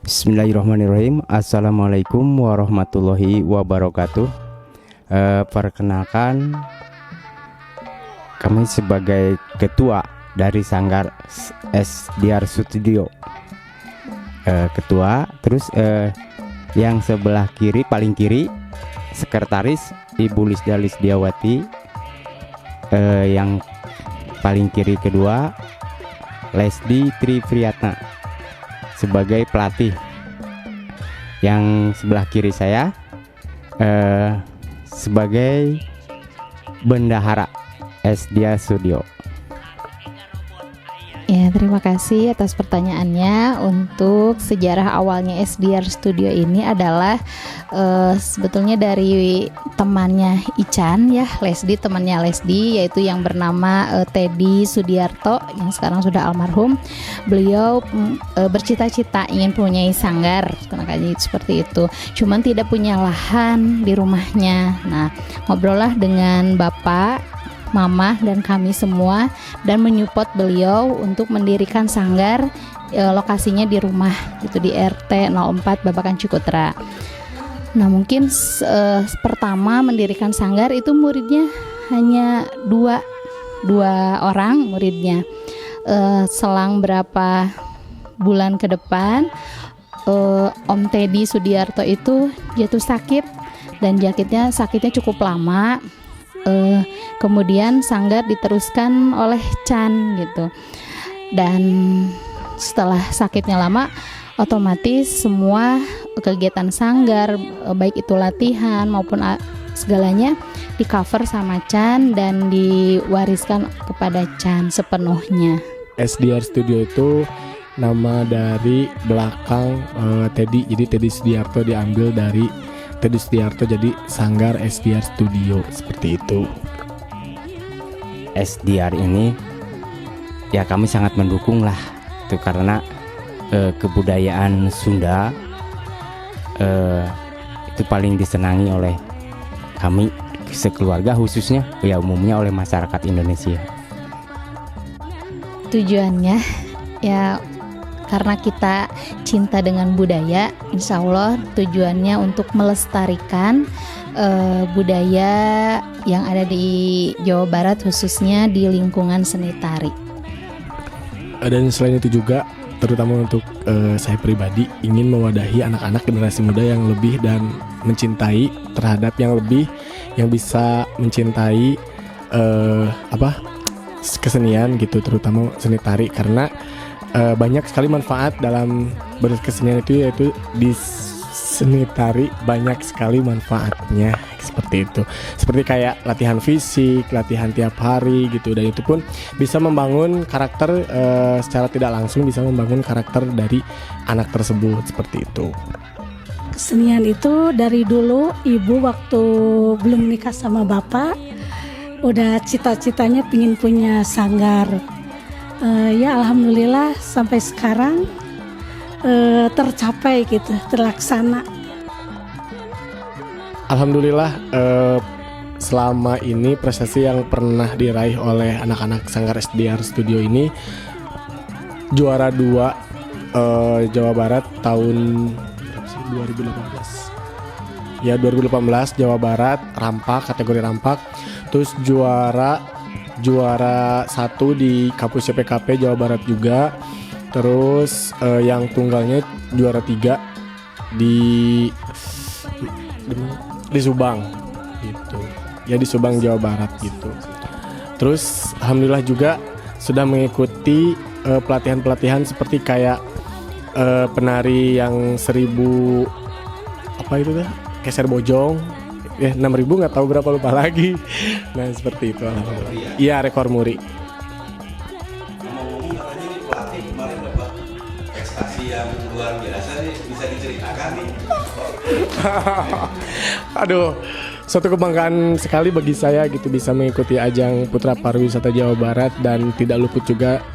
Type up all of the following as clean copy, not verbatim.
Bismillahirrahmanirrahim. Assalamualaikum warahmatullahi wabarakatuh. Perkenalkan, kami sebagai ketua dari Sanggar SDR Studio. Ketua, terus yang sebelah kiri, paling kiri, sekretaris Ibu Lisda Lisdiawati. Yang paling kiri kedua, Lesdi Tripriyatna sebagai pelatih. Yang sebelah kiri saya sebagai bendahara SDR Studio. Ya, terima kasih atas pertanyaannya. Untuk sejarah awalnya SDR Studio ini adalah sebetulnya dari temannya Ican ya, Lesdi, temannya Lesdi, yaitu yang bernama Teddy Sudiarto yang sekarang sudah almarhum. Beliau bercita-cita ingin punya sanggar, makanya seperti itu. Cuman tidak punya lahan di rumahnya. Nah, ngobrollah dengan bapak, mama, dan kami semua, dan menyupport beliau untuk mendirikan sanggar. Lokasinya di rumah itu di RT 04 Babakan Cikutra. Nah, mungkin pertama mendirikan sanggar itu muridnya hanya dua orang muridnya. Selang berapa bulan ke depan, Om Teddy Sudiarto itu jatuh sakit, dan sakitnya cukup lama. Kemudian sanggar diteruskan oleh Chan gitu, dan setelah sakitnya lama, otomatis semua kegiatan sanggar, baik itu latihan maupun segalanya, di cover sama Chan dan diwariskan kepada Chan sepenuhnya. SDR Studio itu nama dari belakang Teddy, jadi Teddy Sudiarto diambil dari Teddy Sudiarto, jadi Sanggar SDR Studio, seperti itu. SDR ini ya kami sangat mendukung lah itu, karena kebudayaan Sunda itu paling disenangi oleh kami sekeluarga, khususnya ya umumnya oleh masyarakat Indonesia. Tujuannya ya karena kita cinta dengan budaya, insya Allah tujuannya untuk melestarikan budaya yang ada di Jawa Barat, khususnya di lingkungan seni tari. Dan selain itu juga, terutama untuk saya pribadi, ingin mewadahi anak-anak generasi muda yang lebih dan mencintai terhadap yang lebih, yang bisa mencintai kesenian gitu, terutama seni tari, karena banyak sekali manfaat dalam berkesenian itu, yaitu di seni tari banyak sekali manfaatnya, seperti itu. Seperti kayak latihan fisik, latihan tiap hari gitu, dan itu pun bisa membangun karakter secara tidak langsung, bisa membangun karakter dari anak tersebut, seperti itu. Kesenian itu dari dulu ibu waktu belum nikah sama bapak udah cita-citanya pingin punya sanggar. Ya alhamdulillah sampai sekarang tercapai gitu, terlaksana. Alhamdulillah selama ini prestasi yang pernah diraih oleh anak-anak Sanggar SDR Studio ini, juara 2 Jawa Barat tahun 2018. Ya 2018 Jawa Barat rampak, kategori rampak. Terus juara 1 di Kapus CPKP Jawa Barat juga. Terus yang tunggalnya juara 3 di Subang gitu. Ya di Subang Jawa Barat gitu. Terus alhamdulillah juga sudah mengikuti pelatihan-pelatihan seperti kayak penari yang 1000 apa itu dah? Keser bojong. Ya 6.000 nggak tahu berapa, lupa lagi. Nah seperti itu. Iya rekor muri. Ngomong-ngomong katanya nih pelatih kemarin dapat prestasi yang luar biasa nih, bisa diceritakan nih? Aduh, suatu kebanggaan sekali bagi saya gitu bisa mengikuti ajang Putra Pariwisata Jawa Barat, dan tidak luput juga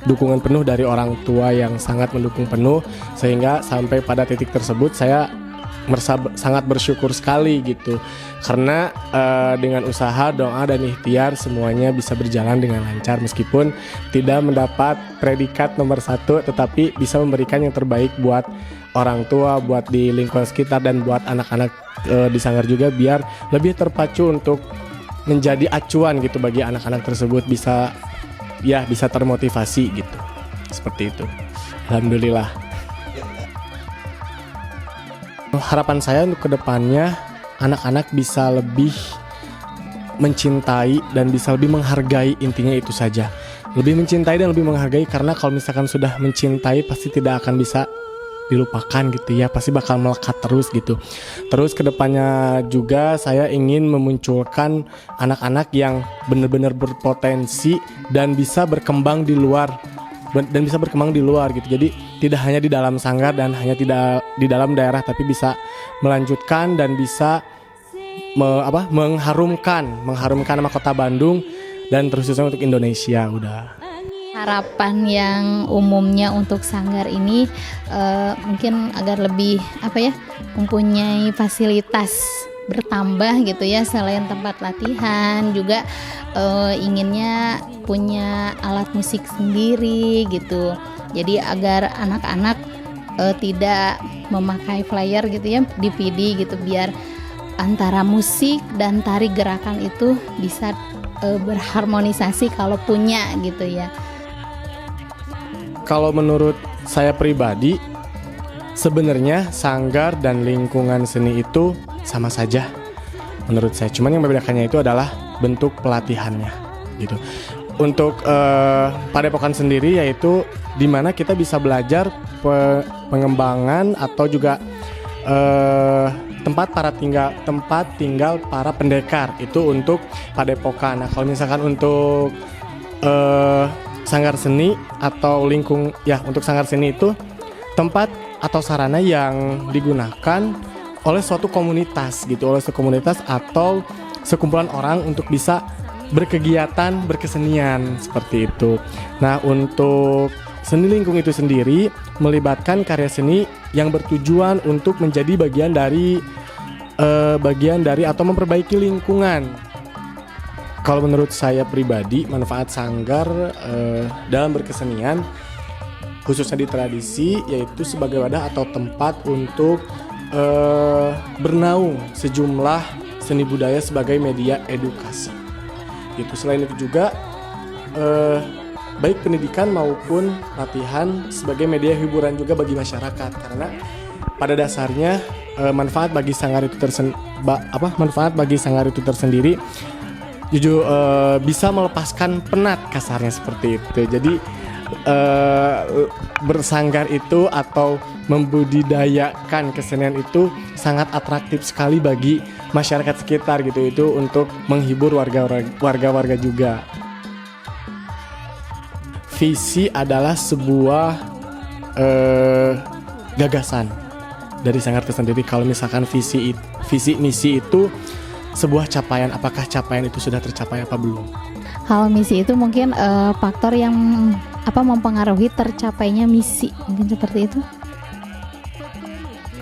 dukungan penuh dari orang tua yang sangat mendukung penuh, sehingga sampai pada titik tersebut saya merasa sangat bersyukur sekali gitu, karena dengan usaha, doa dan ikhtiar semuanya bisa berjalan dengan lancar meskipun tidak mendapat predikat nomor 1 tetapi bisa memberikan yang terbaik buat orang tua, buat di lingkungan sekitar dan buat anak-anak di sanggar juga biar lebih terpacu untuk menjadi acuan gitu bagi anak-anak tersebut bisa termotivasi gitu. Seperti itu. Alhamdulillah. Harapan saya untuk kedepannya anak-anak bisa lebih mencintai dan bisa lebih menghargai, intinya itu saja. Lebih mencintai dan lebih menghargai karena kalau misalkan sudah mencintai pasti tidak akan bisa dilupakan gitu ya, pasti bakal melekat terus gitu. Terus kedepannya juga saya ingin memunculkan anak-anak yang benar-benar berpotensi dan bisa berkembang di luar gitu. Jadi tidak hanya di dalam sanggar dan hanya tidak di dalam daerah tapi bisa melanjutkan dan bisa mengharumkan nama kota Bandung dan terusnya untuk Indonesia udah. Harapan yang umumnya untuk sanggar ini mungkin agar lebih mempunyai fasilitas bertambah gitu ya, selain tempat latihan juga inginnya punya alat musik sendiri gitu. Jadi agar anak-anak tidak memakai flyer gitu ya, DVD gitu, biar antara musik dan tari gerakan itu bisa berharmonisasi kalau punya gitu ya. Kalau menurut saya pribadi, sebenarnya sanggar dan lingkungan seni itu sama saja menurut saya. Cuman yang membedakannya itu adalah bentuk pelatihannya gitu. Untuk Padepokan sendiri yaitu di mana kita bisa belajar pengembangan atau juga tempat tinggal para pendekar itu untuk Padepokan. Nah, kalau misalkan untuk sanggar seni atau untuk sanggar seni itu tempat atau sarana yang digunakan oleh suatu komunitas gitu, atau sekumpulan orang untuk bisa berkegiatan, berkesenian seperti itu. Nah, untuk seni lingkung itu sendiri melibatkan karya seni yang bertujuan untuk menjadi bagian dari atau memperbaiki lingkungan. Kalau menurut saya pribadi, manfaat sanggar dalam berkesenian khususnya di tradisi yaitu sebagai wadah atau tempat untuk bernaung sejumlah seni budaya sebagai media edukasi. Gitu. Selain itu juga baik pendidikan maupun latihan sebagai media hiburan juga bagi masyarakat, karena pada dasarnya manfaat bagi sanggar itu tersendiri jujur bisa melepaskan penat, kasarnya seperti itu. Jadi bersanggar itu atau membudidayakan kesenian itu sangat atraktif sekali bagi masyarakat sekitar gitu, itu untuk menghibur warga-warga juga. Visi adalah sebuah gagasan dari sanggar tersendiri. Kalau misalkan visi misi itu sebuah capaian, apakah capaian itu sudah tercapai apa belum? Hal misi itu mungkin faktor yang mempengaruhi tercapainya misi, mungkin seperti itu.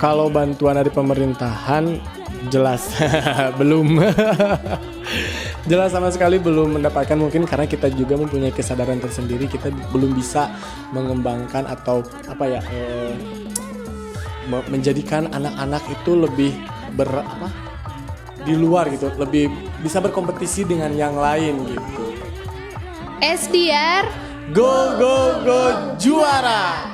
Kalau bantuan dari pemerintahan jelas belum. Jelas sama sekali belum mendapatkan, mungkin karena kita juga mempunyai kesadaran tersendiri, kita belum bisa mengembangkan atau menjadikan anak-anak itu lebih di luar gitu, lebih bisa berkompetisi dengan yang lain gitu. SDR Go go go juara.